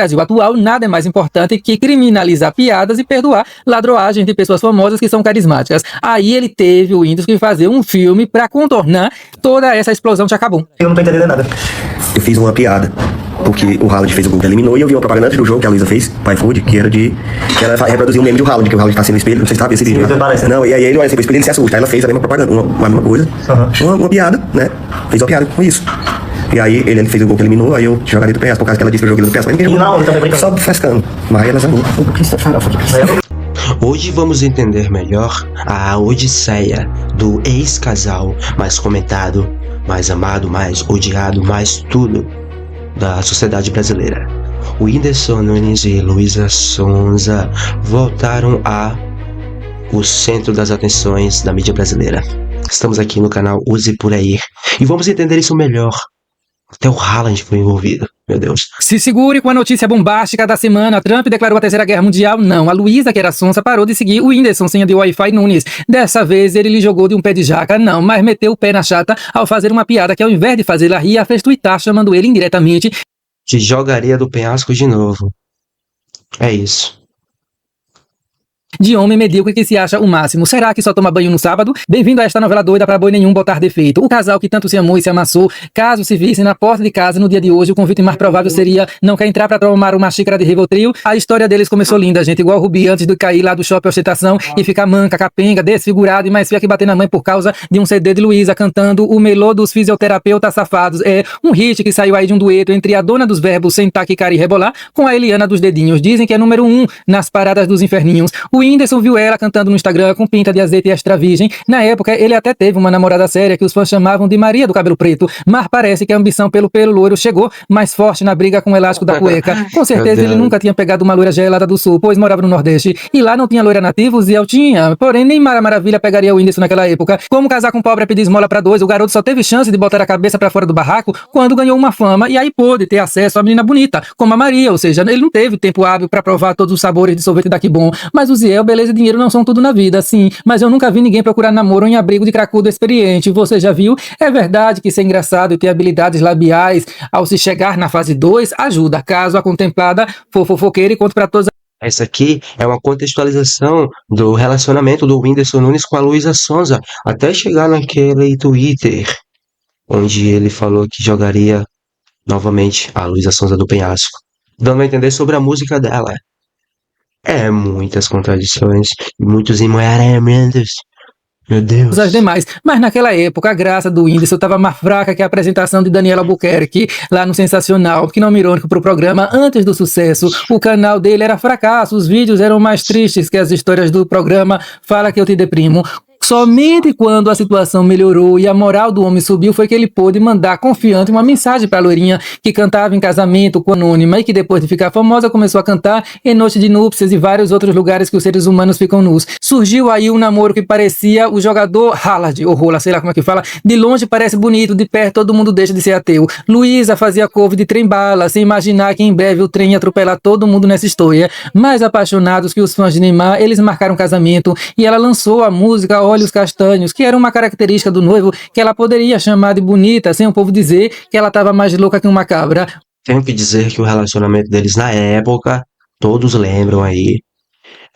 Brasil atual, nada é mais importante que criminalizar piadas e perdoar ladroagens de pessoas famosas que são carismáticas. Aí ele teve o Whindersson que fazer um filme pra contornar toda essa explosão de Acabum. Eu não tô entendendo nada. Eu fiz uma piada, porque o Haaland fez o gol que eliminou, e eu vi uma propaganda antes do jogo que a Luísa fez, pro iFood, que era que ela reproduziu um meme do Haaland, que o Haaland tá sendo espelho, não sei se sabe esse vídeo. Não, e aí ele olha assim pro espelho e ele se assusta. Aí ela fez a mesma propaganda, uma mesma coisa, uma piada, né? Fez uma piada com isso. E aí ele fez o gol que eliminou, aí eu jogaria do PS, por causa que ela disse que eu joguei do PS, mas ninguém jogou. Só frescando. Mas elas amam. Hoje vamos entender melhor a odisseia do ex-casal mais comentado, mais amado, mais odiado, mais tudo da sociedade brasileira. O Whindersson Nunes e Luísa Sonza voltaram o centro das atenções da mídia brasileira. Estamos aqui no canal Use Por Aí e vamos entender isso melhor. Até o Haaland foi envolvido, meu Deus. Se segure com a notícia bombástica da semana. Trump declarou a Terceira Guerra Mundial. Não, a Luísa, que era sonsa, parou de seguir o Whindersson, senha de Wi-Fi Nunes. Dessa vez ele lhe jogou de um pé de jaca. Não, mas meteu o pé na chata ao fazer uma piada que, ao invés de fazê-la rir, a fez tuitar, chamando ele indiretamente de jogaria do penhasco de novo. É isso. De homem medíocre que se acha o máximo. Será que só toma banho no sábado? Bem-vindo a esta novela doida pra boi nenhum botar defeito. O casal que tanto se amou e se amassou, caso se vissem na porta de casa no dia de hoje, o convite mais provável seria: não quer entrar pra tomar uma xícara de Rivotril? A história deles começou linda, gente, igual o Rubi antes de cair lá do shopping ostentação e ficar manca, capenga, desfigurado e mais feia que bater na mãe por causa de um CD de Luísa cantando o melô dos fisioterapeutas safados. É um hit que saiu aí de um dueto entre a dona dos verbos sentar, quicar e rebolar com a Eliana dos dedinhos. Dizem que é número 1 nas paradas dos inferninhos. O Whindersson viu ela cantando no Instagram com pinta de azeite extra virgem. Na época, ele até teve uma namorada séria que os fãs chamavam de Maria do Cabelo Preto, mas parece que a ambição pelo pelo loiro chegou mais forte na briga com o elástico da cueca. Com certeza ele nunca tinha pegado uma loira gelada do sul, pois morava no Nordeste, e lá não tinha loira nativos e eu tinha. Porém, nem Mara Maravilha pegaria o Whindersson naquela época. Como casar com pobre é pedir esmola pra dois, o garoto só teve chance de botar a cabeça pra fora do barraco quando ganhou uma fama, e aí pôde ter acesso a menina bonita, como a Maria, ou seja, ele não teve tempo hábil pra provar todos os sabores de sorvete da Que Bom. Mas o Ziel, beleza e dinheiro não são tudo na vida, sim, mas eu nunca vi ninguém procurar namoro em abrigo de cracudo experiente. Você já viu? É verdade que ser engraçado e ter habilidades labiais ao se chegar na fase 2 ajuda, caso a contemplada for fofoqueira e conte pra todos. Essa aqui é uma contextualização do relacionamento do Whindersson Nunes com a Luísa Sonza, até chegar naquele Twitter, onde ele falou que jogaria novamente a Luísa Sonza do penhasco, dando a entender sobre a música dela. É muitas contradições, muitos embaralhamentos. Meu Deus. As demais. Mas naquela época a graça do Whindersson estava mais fraca que a apresentação de Daniela Albuquerque lá no Sensacional, que nome irônico pro programa antes do sucesso. O canal dele era fracasso, os vídeos eram mais tristes que as histórias do programa Fala Que Eu Te Deprimo. Somente quando a situação melhorou e a moral do homem subiu foi que ele pôde mandar confiante uma mensagem para a loirinha que cantava em casamento com a anônima e que depois de ficar famosa começou a cantar em noite de núpcias e vários outros lugares que os seres humanos ficam nus. Surgiu aí um namoro que parecia o jogador Haaland, ou Rola, sei lá como é que fala. De longe parece bonito, de perto todo mundo deixa de ser ateu. Luísa fazia couve de trem-bala, sem imaginar que em breve o trem ia atropelar todo mundo nessa história. Mais apaixonados que os fãs de Neymar, eles marcaram casamento e ela lançou a música Olhos Castanhos, que era uma característica do noivo que ela poderia chamar de bonita, sem o povo dizer que ela estava mais louca que uma cabra. Tenho que dizer que o relacionamento deles na época, todos lembram aí,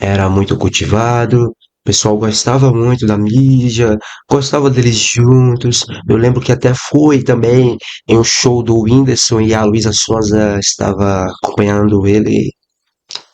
era muito cultivado, o pessoal gostava muito da mídia, gostava deles juntos. Eu lembro que até foi também em um show do Whindersson e a Luísa Sonza estava acompanhando ele.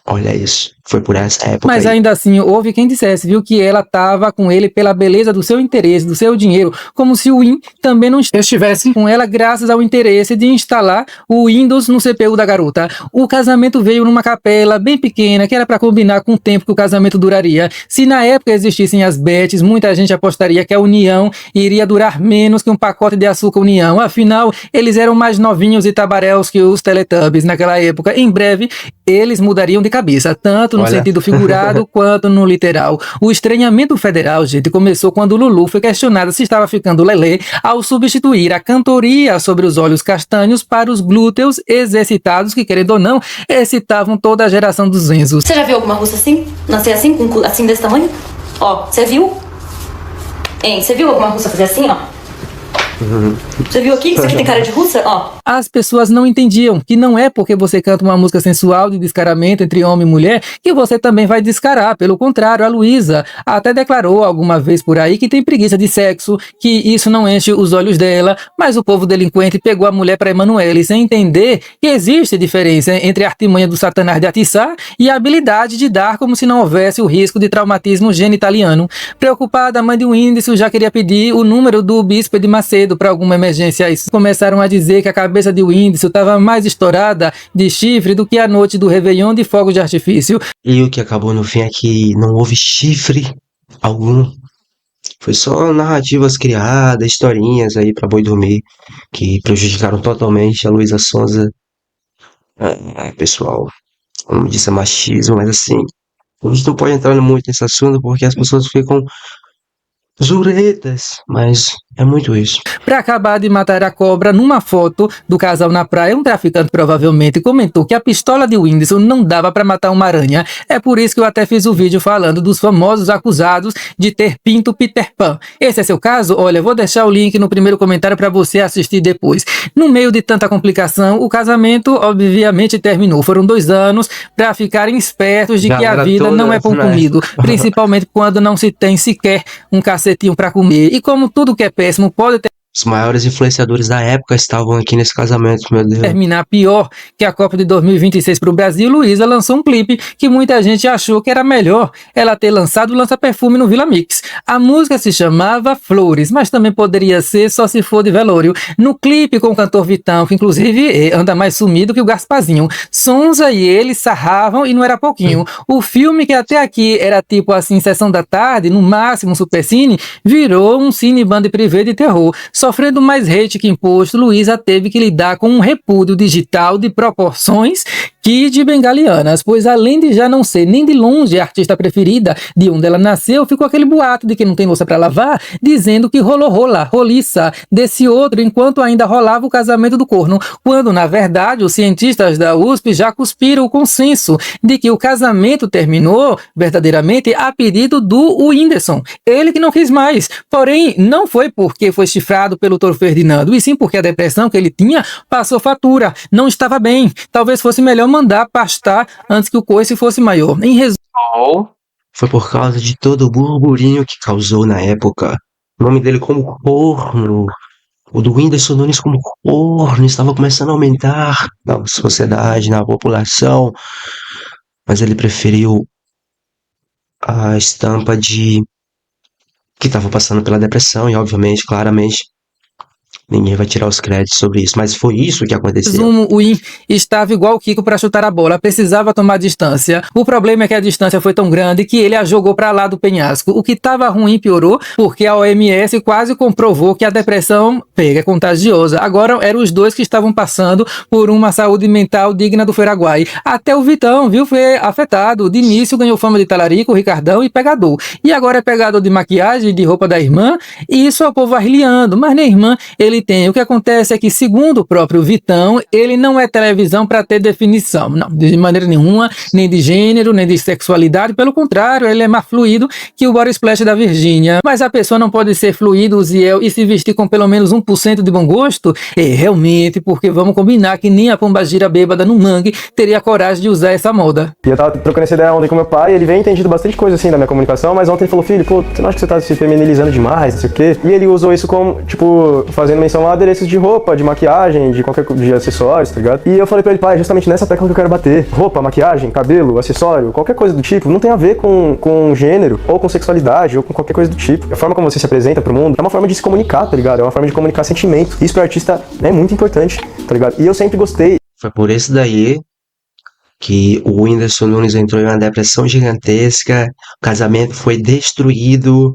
Olha isso, foi por essa época. Mas aí. Ainda assim, houve quem dissesse, viu, que ela estava com ele pela beleza do seu interesse, do seu dinheiro, como se o Win também não estivesse com ela graças ao interesse de instalar o Windows no CPU da garota. O casamento veio numa capela bem pequena, que era para combinar com o tempo que o casamento duraria. Se na época existissem as bets, muita gente apostaria que a união iria durar menos que um pacote de açúcar União. Afinal, eles eram mais novinhos e tabaréus que os Teletubbies naquela época. Em breve, eles mudariam de cabeça, tanto no sentido figurado quanto no literal. O estranhamento federal, gente, começou quando Lulu foi questionada se estava ficando lelê ao substituir a cantoria sobre os olhos castanhos para os glúteos exercitados que, querendo ou não, excitavam toda a geração dos Enzos. Você já viu alguma russa assim? Nascer assim, com cu assim desse tamanho? Ó, você viu? Hein, você viu alguma russa fazer assim, ó? Você viu aqui? Isso aqui tem cara de russa? Ó. As pessoas não entendiam que não é porque você canta uma música sensual de descaramento entre homem e mulher que você também vai descarar. Pelo contrário, a Luísa até declarou alguma vez por aí que tem preguiça de sexo, que isso não enche os olhos dela, mas o povo delinquente pegou a mulher para Emanuele sem entender que existe diferença entre a artimanha do Satanás de atiçar e a habilidade de dar como se não houvesse o risco de traumatismo genitaliano. Preocupada, a mãe de Whindersson já queria pedir o número do bispo de Macedo para alguma emergência. Começaram a dizer que a cabeça de Whindersson estava mais estourada de chifre do que a noite do Réveillon de fogos de artifício. E o que acabou no fim é que não houve chifre algum. Foi só narrativas criadas, historinhas aí pra boi dormir, que prejudicaram totalmente a Luísa Sonza. Pessoal, como disse, é machismo, mas assim, a gente não pode entrar muito nesse assunto porque as pessoas ficam zuretas, mas é muito isso. Para acabar de matar a cobra, numa foto do casal na praia, um traficante provavelmente comentou que a pistola de Whindersson não dava para matar uma aranha. É por isso que eu até fiz o vídeo falando dos famosos acusados de ter pinto Peter Pan. Esse é seu caso? Olha, vou deixar o link no primeiro comentário para você assistir depois. No meio de tanta complicação, o casamento obviamente terminou. Foram 2 anos para ficarem espertos de que a vida não é pão comido, principalmente quando não se tem sequer um cacetinho para comer. E como tudo que é péssimo pode ter Os maiores influenciadores da época estavam aqui nesse casamento, meu Deus. terminar pior que a Copa de 2026 para o Brasil, Luísa lançou um clipe que muita gente achou que era melhor ela ter lançado o lança-perfume no Vila Mix. A música se chamava Flores, mas também poderia ser Só Se For de Velório. No clipe com o cantor Vitão, que inclusive anda mais sumido que o Gasparzinho, Sonza e ele sarravam e não era pouquinho. O filme, que até aqui era tipo assim, sessão da tarde, no máximo Supercine, virou um cine band privê de terror. Sofrendo mais hate que imposto, Luísa teve que lidar com um repúdio digital de proporções que de bengalianas, pois além de já não ser nem de longe a artista preferida de onde ela nasceu, ficou aquele boato de que não tem louça para lavar, dizendo que rolou roliça desse outro enquanto ainda rolava o casamento do corno, quando na verdade os cientistas da USP já cuspiram o consenso de que o casamento terminou verdadeiramente a pedido do Whindersson, ele que não quis mais, porém não foi porque foi chifrado pelo Dr. Ferdinando, e sim porque a depressão que ele tinha passou fatura, não estava bem, talvez fosse melhor mandar pastar antes que o coice fosse maior. Em resumo, foi por causa de todo o burburinho que causou na época. O nome dele como corno, o do Whindersson Nunes como corno, estava começando a aumentar na sociedade, na população, mas ele preferiu a estampa de que estava passando pela depressão e obviamente, claramente, ninguém vai tirar os créditos sobre isso, mas foi isso que aconteceu. resumo, o Whin estava igual o Kiko para chutar a bola, precisava tomar distância. O problema é que a distância foi tão grande que ele a jogou para lá do penhasco. O que estava ruim piorou, porque a OMS quase comprovou que a depressão é contagiosa. Agora eram os dois que estavam passando por uma saúde mental digna do Feraguai. Até o Vitão, viu, foi afetado. De início ganhou fama de talarico, Ricardão e pegador. E agora é pegador de maquiagem, de roupa da irmã, e isso é o povo arrilhando. Mas nem irmã ele tem. O que acontece é que, segundo o próprio Vitão, ele não é televisão para ter definição. Não, de maneira nenhuma, nem de gênero, nem de sexualidade. Pelo contrário, ele é mais fluido que o body splash da Virgínia. Mas a pessoa não pode ser fluido, Uziel, e se vestir com pelo menos 1% de bom gosto? É, realmente, porque vamos combinar que nem a pombagira bêbada no mangue teria coragem de usar essa moda. E eu tava trocando essa ideia ontem com meu pai, ele vem entendido bastante coisa assim da minha comunicação, mas ontem ele falou, filho, pô, você não acha que você tá se feminilizando demais, não sei o quê? E ele usou isso como, tipo, fazendo menção a adereços de roupa, de maquiagem, de qualquer de acessórios, tá ligado? E eu falei pra ele, pai, justamente nessa tecla que eu quero bater. Roupa, maquiagem, cabelo, acessório, qualquer coisa do tipo, não tem a ver com gênero, ou com sexualidade, ou com qualquer coisa do tipo. A forma como você se apresenta pro mundo é uma forma de se comunicar, tá ligado? É uma forma de comunicar sentimento. Isso pro artista é muito importante, tá ligado? E eu sempre gostei. Foi por isso daí que o Whindersson Nunes entrou em uma depressão gigantesca, o casamento foi destruído.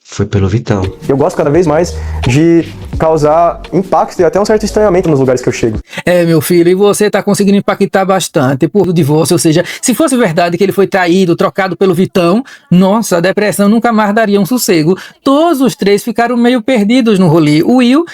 Foi pelo Vitão. Eu gosto cada vez mais de causar impacto e até um certo estranhamento nos lugares que eu chego. É, meu filho, e você tá conseguindo impactar bastante por divórcio, ou seja, se fosse verdade que ele foi traído, trocado pelo Vitão, nossa, a depressão nunca mais daria um sossego. Todos os três ficaram meio perdidos no rolê. O Will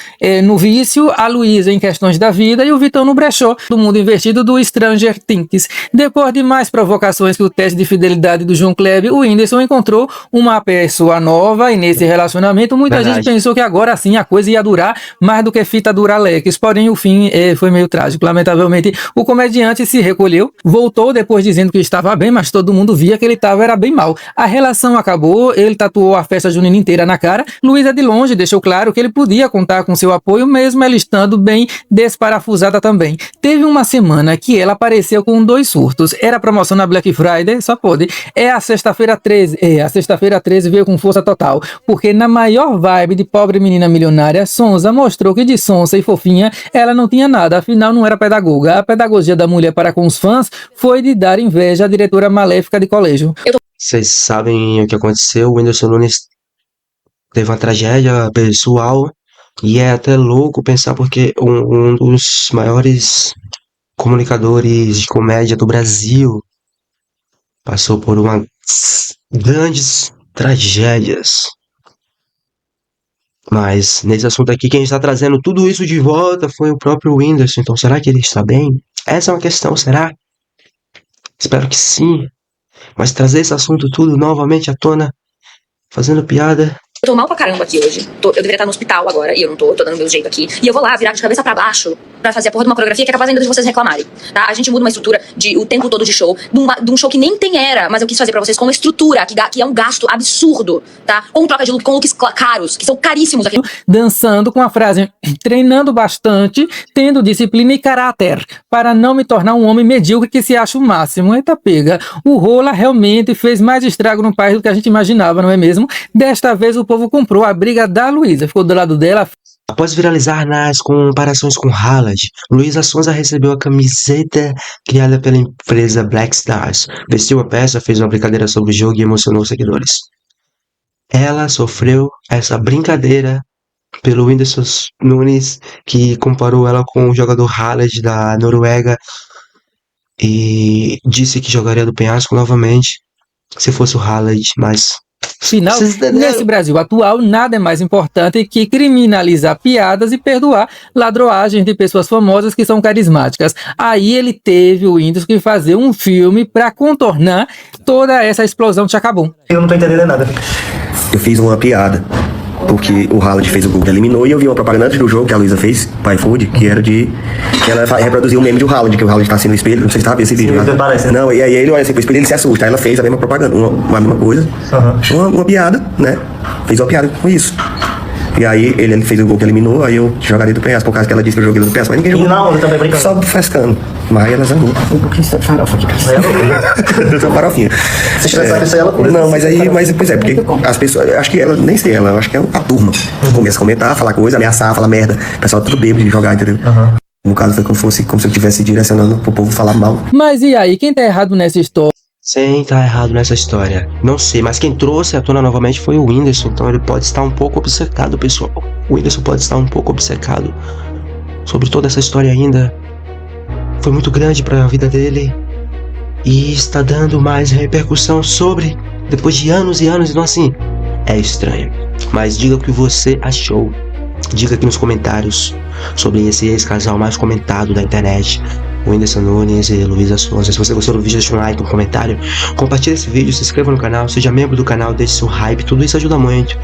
no vício, a Luísa em questões da vida e o Vitão no brechó do mundo invertido do Stranger Things. Depois de mais provocações que o teste de fidelidade do João Kleber, o Whindersson encontrou uma pessoa nova e nesse relacionamento muita gente pensou que agora sim a coisa ia durar mais do que fita Duralex, porém o fim foi meio trágico. Lamentavelmente o comediante se recolheu, voltou depois dizendo que estava bem, mas todo mundo via que ele era bem mal. A relação acabou, ele tatuou a festa junina inteira na cara. Luísa de longe deixou claro que ele podia contar com seu apoio, mesmo ela estando bem desparafusada também. Teve uma semana que ela apareceu com 2 surtos. Era promoção na Black Friday, só pode. A sexta-feira 13. A sexta-feira 13 veio com força total, porque na maior vibe de pobre menina milionária, Sonsa mostrou que de sonsa e fofinha ela não tinha nada, afinal não era pedagoga. A pedagogia da mulher para com os fãs foi de dar inveja à diretora maléfica de colégio. Vocês sabem o que aconteceu? O Whindersson Nunes teve uma tragédia pessoal e é até louco pensar porque um dos maiores comunicadores de comédia do Brasil passou por uma grandes tragédias. Mas nesse assunto aqui, quem está trazendo tudo isso de volta foi o próprio Whindersson. Então será que ele está bem? Essa é uma questão, será? Espero que sim. Mas trazer esse assunto tudo novamente à tona, fazendo piada. Eu tô mal pra caramba aqui hoje. Eu deveria estar no hospital agora, e eu não tô dando meu jeito aqui. E eu vou lá, virar de cabeça pra baixo, pra fazer a porra de uma coreografia que é capaz ainda de vocês reclamarem, tá? A gente muda uma estrutura o tempo todo de show, de um show que nem tem era, mas eu quis fazer pra vocês com uma estrutura que é um gasto absurdo, tá? Com troca de look, com looks caros, que são caríssimos aqui. Dançando com a frase, treinando bastante, tendo disciplina e caráter, para não me tornar um homem medíocre que se acha o máximo. Eita pega, o Rola realmente fez mais estrago no país do que a gente imaginava, não é mesmo? Desta vez o povo comprou a briga da Luísa, ficou do lado dela. Após viralizar nas comparações com Haaland, Luísa Sonza recebeu a camiseta criada pela empresa Black Stars, vestiu a peça, fez uma brincadeira sobre o jogo e emocionou os seguidores. Ela sofreu essa brincadeira pelo Whindersson Nunes, que comparou ela com o jogador Haaland da Noruega e disse que jogaria do penhasco novamente se fosse o Haaland, mas... Final, nesse Brasil atual, nada é mais importante que criminalizar piadas e perdoar ladroagens de pessoas famosas que são carismáticas. Aí ele teve o Whindersson que fazer um filme pra contornar toda essa explosão de Chacabum. Eu não tô entendendo nada. Eu fiz uma piada, porque o Haaland fez o gol que eliminou e eu vi uma propaganda antes do jogo que a Luísa fez, para iFood, que era que ela reproduziu o meme do Haaland, que o Haaland tá assim no espelho, não sei se tá vendo esse vídeo. Sim, não, e aí ele olha assim pro espelho e ele se assusta, aí ela fez a mesma propaganda, uma mesma coisa, uma piada, né? Fez uma piada com isso. E aí ele fez o gol que eliminou, aí eu jogaria do penhasco, por causa que ela disse que eu joguei do penhasco, mas ninguém jogou. Não, eu também brincando. Só frescando. Mas aí ela zangou. Um pouquinho de farofa aqui, cara. Só farofinha. Se estressar isso aí, ela coisa. Não, mas pois é, porque as pessoas, acho que ela, nem sei ela, acho que é a turma. Começa a comentar, falar coisa, ameaçar, falar merda. O pessoal tudo bêbado de jogar, entendeu? No caso foi como se eu estivesse direcionando pro povo falar mal. Mas e aí, quem tá errado nessa história? Sim, tá errado nessa história. Não sei, mas quem trouxe à tona novamente foi o Whindersson, então ele pode estar um pouco obcecado, pessoal. O Whindersson pode estar um pouco obcecado sobre toda essa história ainda. Foi muito grande pra vida dele e está dando mais repercussão sobre, depois de anos e anos, então assim, é estranho. Mas diga o que você achou. Diga aqui nos comentários sobre esse ex-casal mais comentado da internet, o Whindersson Nunes e Luísa Sonza. Se você gostou do vídeo, deixa um like, um comentário, compartilhe esse vídeo, se inscreva no canal, seja membro do canal, deixe seu hype, tudo isso ajuda muito.